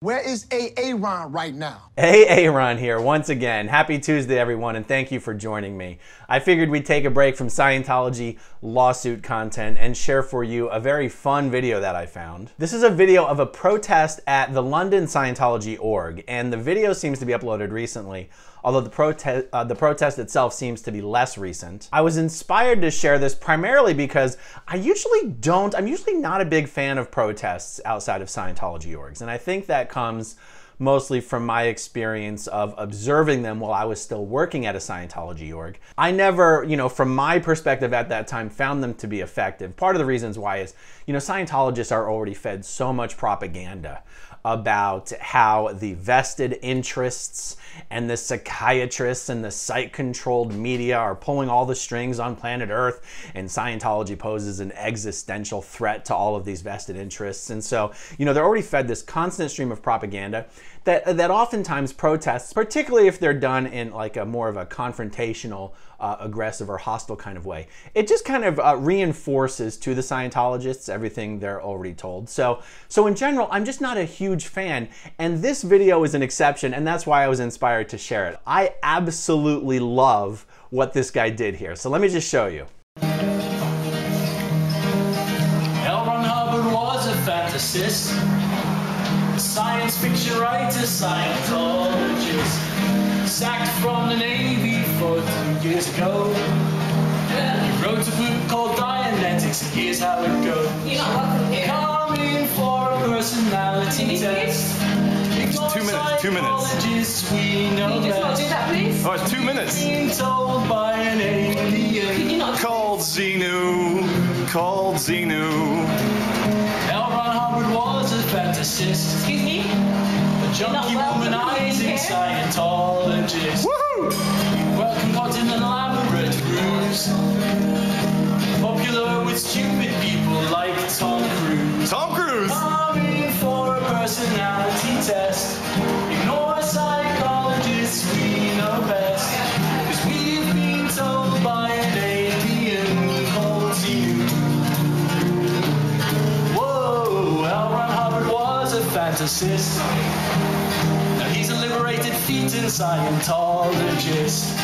Where is Aaron right now? Aaron here once again. Happy Tuesday, everyone, and thank you for joining me. I figured we'd take a break from Scientology lawsuit content and share for you a very fun video that I found. This is a video of a protest at the London Scientology org, and the video seems to be uploaded recently, although the protest itself seems to be less recent. I was inspired to share this primarily because I'm usually not a big fan of protests outside of Scientology orgs, and I think that comes mostly from my experience of observing them while I was still working at a Scientology org. I never, from my perspective at that time, found them to be effective. Part of the reasons why is, Scientologists are already fed so much propaganda about how the vested interests and the psychiatrists and the psych-controlled media are pulling all the strings on planet Earth, and Scientology poses an existential threat to all of these vested interests. And so, they're already fed this constant stream of propaganda that oftentimes protests, particularly if they're done in like a more of a confrontational, aggressive or hostile kind of way, it just kind of reinforces to the Scientologists everything they're already told. So in general, I'm just not a huge fan, and this video is an exception, and that's why I was inspired to share it. I absolutely love what this guy did here. So let me just show you. Hubbard was a fantasist, a science fiction writer, Scientologist, sacked from the Navy 2 years ago. He wrote a book called Dianetics, and here's how it goes. You're not welcome here. Come in for a personality test. 2 minutes. We know Can you just not do that, please? Oh, it's 2 minutes. Being told by an alien Called Xenu. L. Ron Hubbard was a fantasist. Excuse me? A junkie womanizing Scientologist. Woohoo! Well concocted and elaborate ruse. Popular with stupid people like Tom Cruise. Coming for a personality test. Ignore psychologists, we know best. 'Cause we've been told by an alien called Xenu. Whoa, L. Ron Hubbard was a fantasist. Now he's a liberated fetus Scientologist.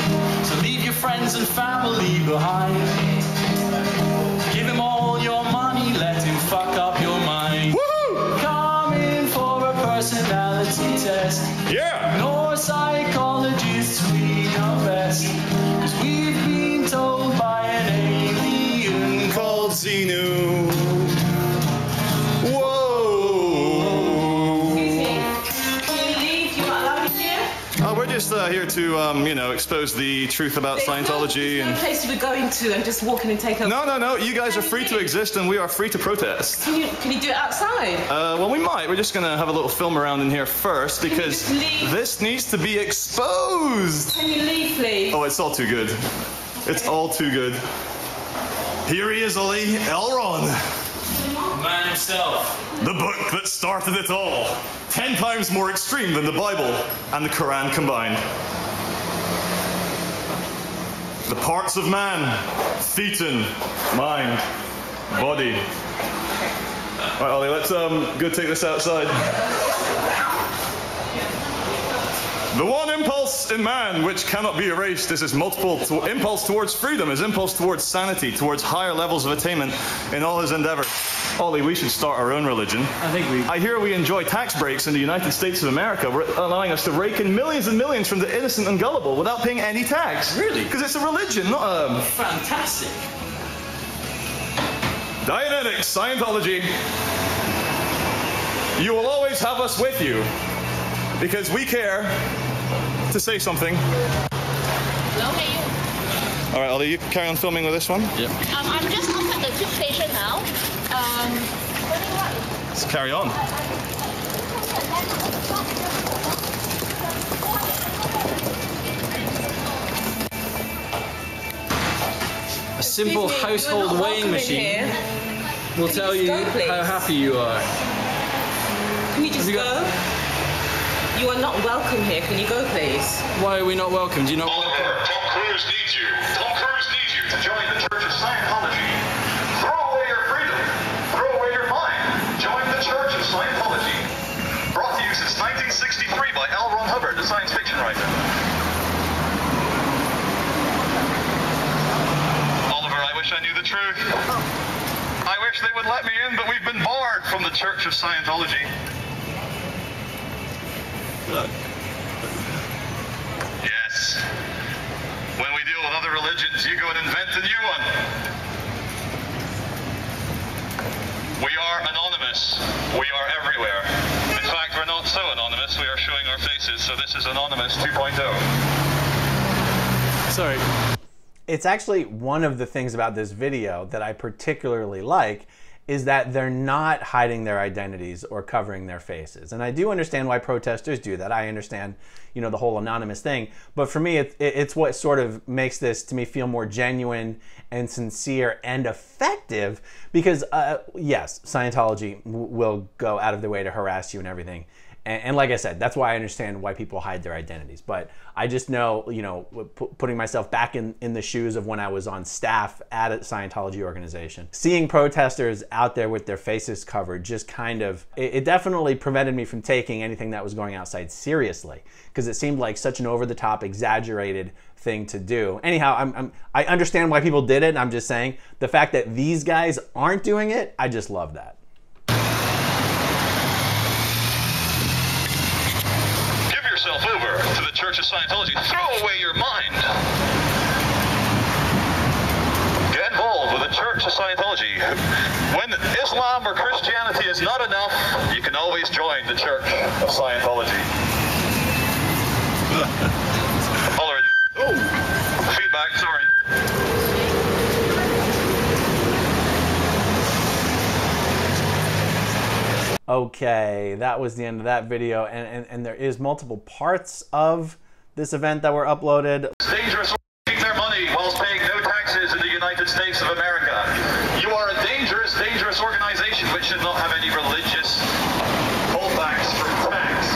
So leave your friends and family behind. Give him all your money, let him fuck up your mind. Woohoo! Come in for a personality test. Yeah! Ignore psychologists, we know best. 'Cause we've been told by an alien Called Xenu. Whoa! Excuse me. Can you leave? You're not allowed in here? We're just here to, expose the truth about Scientology. There's no place to be going to and just walk in and take over. No. You guys are free to exist, and we are free to protest. Can you do it outside? Well, we might. We're just gonna have a little film around in here first because Can you just leave? this needs to be exposed. Can you leave, please? Oh, it's all too good. It's all too good. Here he is, Ollie. Elron. the man himself. The book that started it all. 10 times more extreme than the Bible and the Quran combined. The parts of man: thetan, mind, body. All right, Ollie, let's go take this outside. The one impulse in man which cannot be erased is his multiple impulse towards freedom, his impulse towards sanity, towards higher levels of attainment in all his endeavors. Ollie, we should start our own religion. I hear we enjoy tax breaks in the United States of America, allowing us to rake in millions and millions from the innocent and gullible without paying any tax. Really? Because it's a religion, not a... Fantastic. Dianetics, Scientology. You will always have us with you, because we care to say something. Hello, hey you. All right, Ollie, you carry on filming with this one? Yep. I'm just outside the tube station now. Let's carry on. A simple Excuse me, household you're not weighing welcome in machine here. will Can tell you you just go, please? how happy you are. Can you just Have you got- go? You are not welcome here. Can you go, please? Why are we not welcome? Do you not welcome? Tom Cruise needs you. Tom Cruise needs you to join the Church of Scientology. Throw away your freedom. Throw away your mind. Join the Church of Scientology. Brought to you since August 1963 by L. Ron Hubbard, a science fiction writer. Oliver, I wish I knew the truth. I wish they would let me in, but we've been barred from the Church of Scientology. Yes. When we deal with other religions, you go and invent a new one. We are anonymous. We are everywhere. In fact, we're not so anonymous. We are showing our faces, so this is Anonymous 2.0. Sorry. It's actually one of the things about this video that I particularly like is that they're not hiding their identities or covering their faces. And I do understand why protesters do that. I understand, you know, the whole anonymous thing. But for me, it's what sort of makes this, to me, feel more genuine and sincere and effective because, yes, Scientology will go out of their way to harass you and everything. And like I said, that's why I understand why people hide their identities. But I just know, you know, putting myself back in the shoes of when I was on staff at a Scientology organization, seeing protesters out there with their faces covered just kind of, it definitely prevented me from taking anything that was going outside seriously because it seemed like such an over-the-top, exaggerated thing to do. Anyhow, I understand why people did it. And I'm just saying the fact that these guys aren't doing it, I just love that. Yourself over to the Church of Scientology. Throw away your mind. Get involved with the Church of Scientology. When Islam or Christianity is not enough, you can always join the Church of Scientology. Oh, feedback, sorry. Okay, that was the end of that video, and there is multiple parts of this event that were uploaded. It's dangerous to keep their money whilst paying no taxes in the United States of America. You are a dangerous, dangerous organization which should not have any religious holdbacks for tax.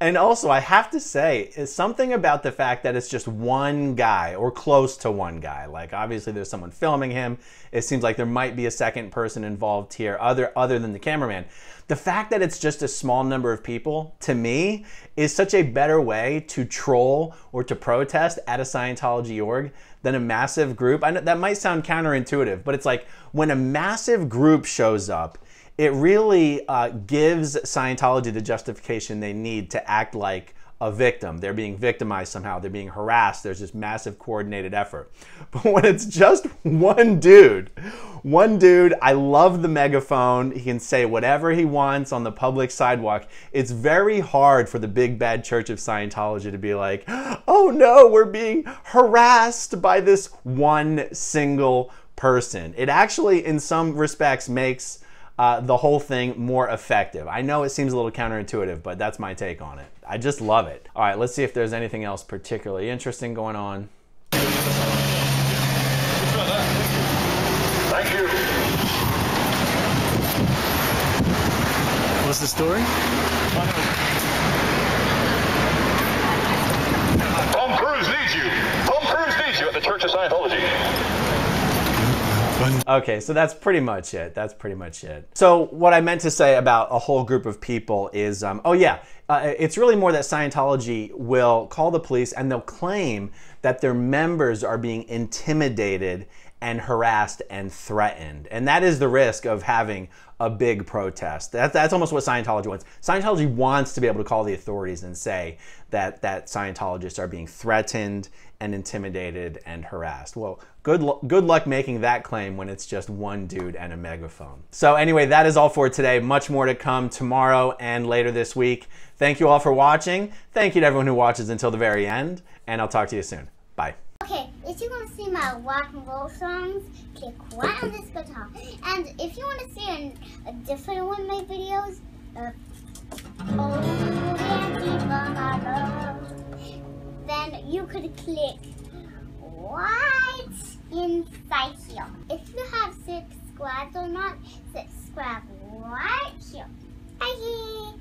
And also, I have to say, is something about the fact that it's just one guy or close to one guy. Like, obviously, there's someone filming him. It seems like there might be a second person involved here other than the cameraman. The fact that it's just a small number of people, to me, is such a better way to troll or to protest at a Scientology org than a massive group. I know that might sound counterintuitive, but it's like when a massive group shows up, it really gives Scientology the justification they need to act like a victim. They're being victimized somehow. They're being harassed. There's this massive coordinated effort. But when it's just one dude, I love the megaphone. He can say whatever he wants on the public sidewalk. It's very hard for the big bad Church of Scientology to be like, oh no, we're being harassed by this one single person. It actually, in some respects, makes the whole thing more effective. I know it seems a little counterintuitive, but that's my take on it. I just love it. All right, let's see if there's anything else particularly interesting going on. Thank you. What's the story? Tom Cruise needs you. Tom Cruise needs you at the Church of Scientology. Okay, so that's pretty much it. That's pretty much it. So what I meant to say about a whole group of people is, it's really more that Scientology will call the police and they'll claim that their members are being intimidated and harassed and threatened. And that is the risk of having a big protest. That's almost what Scientology wants. Scientology wants to be able to call the authorities and say that Scientologists are being threatened and intimidated and harassed. Well, good luck making that claim when it's just one dude and a megaphone. So anyway, that is all for today. Much more to come tomorrow and later this week. Thank you all for watching. Thank you to everyone who watches until the very end, and I'll talk to you soon. Bye. Okay, if you want to see my rock and roll songs, click right on this guitar. And if you want to see a different one of my videos, then you could click right inside here. If you have subscribed or not, subscribe right here. Bye.